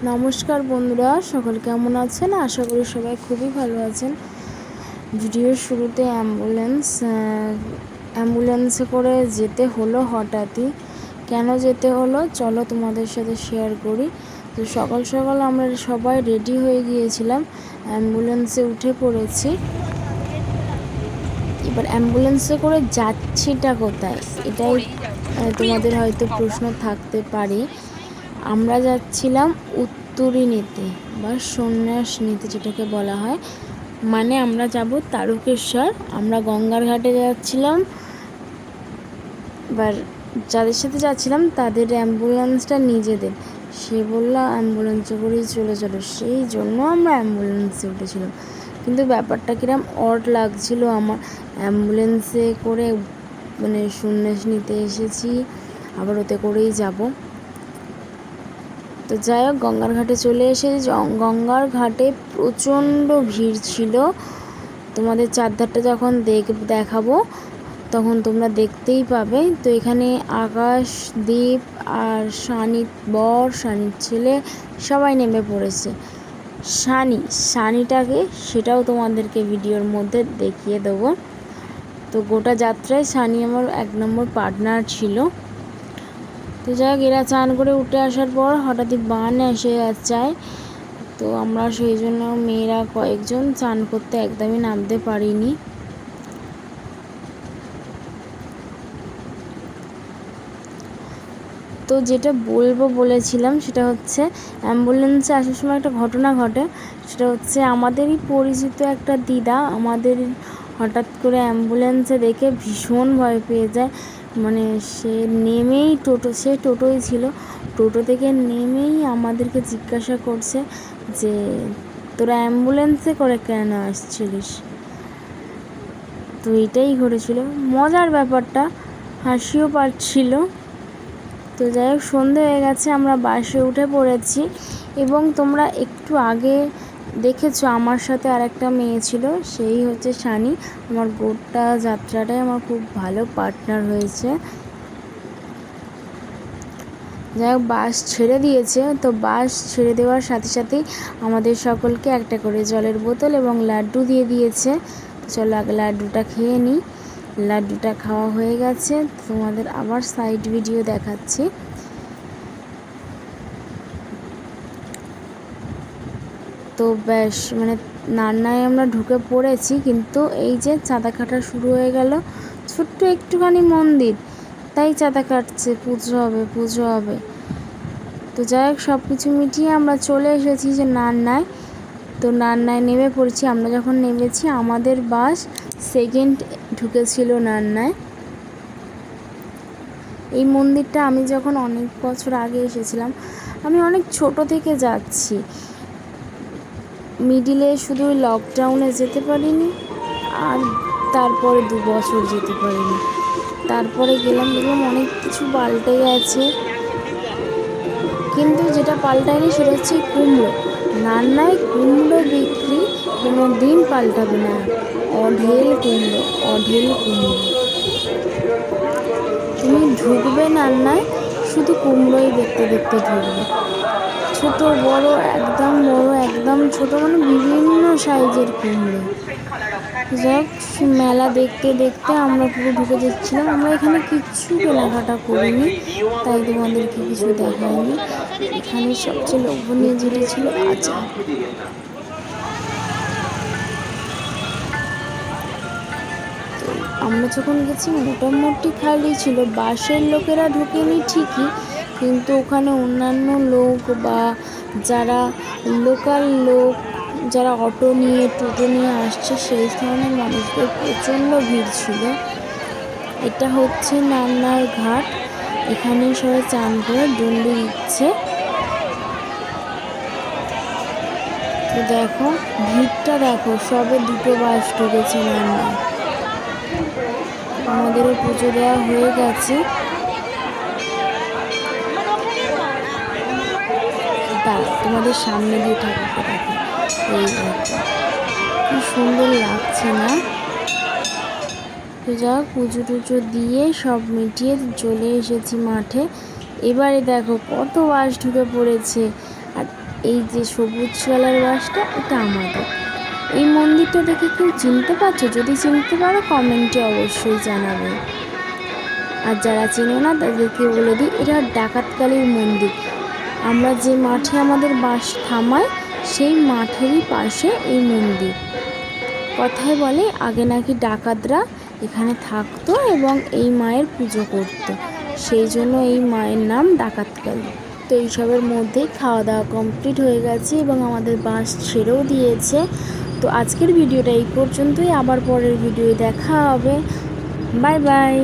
নমস্কার বন্ধুরা, সকল কেমন আছেন? আশা করি সবাই খুবই ভালো আছেন। ভিডিওর শুরুতে অ্যাম্বুলেন্সে করে যেতে হলো হঠাৎই। কেন যেতে হলো চলো তোমাদের সাথে শেয়ার করি। তো সকাল সকাল আমরা সবাই রেডি হয়ে গিয়েছিলাম, অ্যাম্বুলেন্সে উঠে পড়েছি। এবার অ্যাম্বুলেন্সে করে যাচ্ছিটা কোথায়, এটাই তোমাদের হয়তো প্রশ্ন থাকতে পারে। আমরা যাচ্ছিলাম উত্তরী নিতে বা সন্ন্যাস নিতে, যেটাকে বলা হয়। মানে আমরা যাব তারকেশ্বর, আমরা গঙ্গার ঘাটে যাচ্ছিলাম। এবার যাদের সাথে যাচ্ছিলাম তাদের অ্যাম্বুলেন্সটা নিজেদের, সে বলল অ্যাম্বুলেন্সে করেই চলে চলো, সেই জন্য আমরা অ্যাম্বুলেন্সে উঠেছিলাম। কিন্তু ব্যাপারটা কিরম অড লাগছিল আমার, অ্যাম্বুলেন্সে করে মানে সন্ন্যাস নিতে এসেছি, আবার ওতে করেই যাব। তো যাই হোক, গঙ্গার ঘাটে চলে এসেছি। গঙ্গার ঘাটে প্রচণ্ড ভিড় ছিল। তোমাদের চারধারটা যখন দেখাবো তখন তোমরা দেখতেই পাবে। তো এখানে আকাশ, দীপ আর সানির বর, সানির ছেলে সবাই নেমে পড়েছে। সানিটাকে সেটাও তোমাদেরকে ভিডিওর মধ্যে দেখিয়ে দেবো। তো গোটা যাত্রায় সানি আমার 1 নম্বর পার্টনার ছিল। তো যাই হোক, এরা চান করে উঠে আসার পর হঠাৎই বান এসে যায়। তো আমরা সেই জন্য মেয়েরা কয়েকজন চান করতে একদমই নামতে পারিনি। তো যেটা বলেছিলাম সেটা হচ্ছে, অ্যাম্বুলেন্সে আসার সময় একটা ঘটনা ঘটে। সেটা হচ্ছে, আমাদেরই পরিচিত একটা দিদা আমাদের হঠাৎ করে অ্যাম্বুলেন্সে দেখে ভীষণ ভয় পেয়ে যায়। মানে সে নেমেই সে টোটোই ছিল, টোটো থেকে নেমেই আমাদেরকে জিজ্ঞাসা করছে যে তোরা অ্যাম্বুলেন্সে করে কেন আসছিলিস। তো এটাই ঘটেছিল, মজার ব্যাপারটা, হাসিও পাচ্ছিল। তো যাই হোক, সন্ধে হয়ে গেছে, আমরা বাসে উঠে পড়েছি। এবং তোমরা একটু আগে দেখেছো আমার সাথে আর একটা মেয়ে ছিল, সেই হচ্ছে সানি। আমার গোটা যাত্রাটায় আমার খুব ভালো পার্টনার হয়েছে। যাই হোক, বাস ছেড়ে দিয়েছে। তো বাস ছেড়ে দেওয়ার সাথে সাথেই আমাদের সকলকে একটা করে জলের বোতল এবং লাড্ডু দিয়ে দিয়েছে। চলো আগে লাড্ডুটা খেয়ে নিই। লাড্ডুটা খাওয়া হয়ে গেছে, তোমাদের আবার সাইড ভিডিও দেখাচ্ছি। তো বেশ, মানে নান্নায় আমরা ঢুকে পড়েছি, কিন্তু এই যে চাঁদা কাটা শুরু হয়ে গেল। ছোট্ট একটুখানি মন্দির, তাই চাঁদা কাটছে, পুজো হবে। তো যাই হোক, সব কিছু মিটিয়ে আমরা চলে এসেছি যে নান্নায়। তো নান্নায় নেমে পড়েছি। আমরা যখন নেমেছি আমাদের বাস সেকেন্ড ঢুকেছিল নান্নায়। এই মন্দিরটা আমি যখন অনেক বছর আগে এসেছিলাম, আমি অনেক ছোট থেকে যাচ্ছি, মিডিলে শুধু লকডাউনে যেতে পারিনি, আর তারপরে 2 বছর যেতে পারিনি। তারপরে গেলাম, দেখলাম অনেক কিছু পাল্টে গেছে, কিন্তু যেটা পাল্টায়নি সেটা হচ্ছে কুমড়ো। নান্নায় কুমড়ো বিক্রি কোনো দিন পাল্টাবে না। অঢেল কুমড়ো। তুমি ঢুকবে নান্নায়, শুধু কুমড়োই দেখতে দেখতে ঢুকবে। ছোট বড়, একদম বড়, একদম ছোট, মানে বিভিন্ন সাইজের কুমড়ো। যাক, মেলা দেখতে দেখতে আমরা পুরো ঢুকে যাচ্ছিলাম। আমরা এখানে কিচ্ছু কেনাকাটা করিনি, তাই তোমাদেরকে কিছু দেখাইনি। এখানে সবচেয়ে লোভনীয় যেটা ছিল আচার। আমরা যখন গেছি মোটামুটি খালি ছিল, বাসের লোকেরা ঢোকেনি ঠিকই, কিন্তু ওখানে অন্যান্য লোক বা যারা লোকাল লোক, যারা অটো নিয়ে টোটো নিয়ে আসছে, সেই ধরনের মানুষদের প্রচণ্ড ভিড় ছিল। এটা হচ্ছে নান্নার ঘাট, এখানে সবাই চান করে ডন্ডি দিচ্ছে। তো দেখো ভিড়টা দেখো, সবে 2টো বাস ঢুকেছে নান্নায়। আমাদেরও পুজো দেওয়া হয়ে গেছে। তোমাদের সামনে দিয়ে ঠাকুরটা দেখো, এই কি সুন্দর লাগছে না? তো যা পুজো টুজো দিয়ে সব মিটিয়ে চলে এসেছি মাঠে। এবারে দেখো কত বাস ঢুকে পড়েছে, আর এই যে সবুজ কালার বাসটা, এটা আমাদের। এই মন্দিরটা দেখে কেউ চিনতে পারছো? যদি চিনতে পারো কমেন্টে অবশ্যই জানাবে। আর যারা চেনো না তাদেরকে বলে দিই, এটা ডাকাতকালীর মন্দির। আমরা যে মাঠে আমাদের বাস থামাই সেই মাঠেরই পাশে এই মন্দির। কথায় বলে আগে নাকি ডাকাতরা এখানে থাকতো এবং এই মায়ের পুজো করত, সেই জন্য এই মায়ের নাম ডাকাতকালী। তো এইসবের মধ্যেই খাওয়া দাওয়া কমপ্লিট হয়ে গেছে এবং আমাদের বাস ছেড়েও দিয়েছে। তো আজকের ভিডিওটা এই পর্যন্তই, আবার পরের ভিডিও দেখা হবে। Bye bye.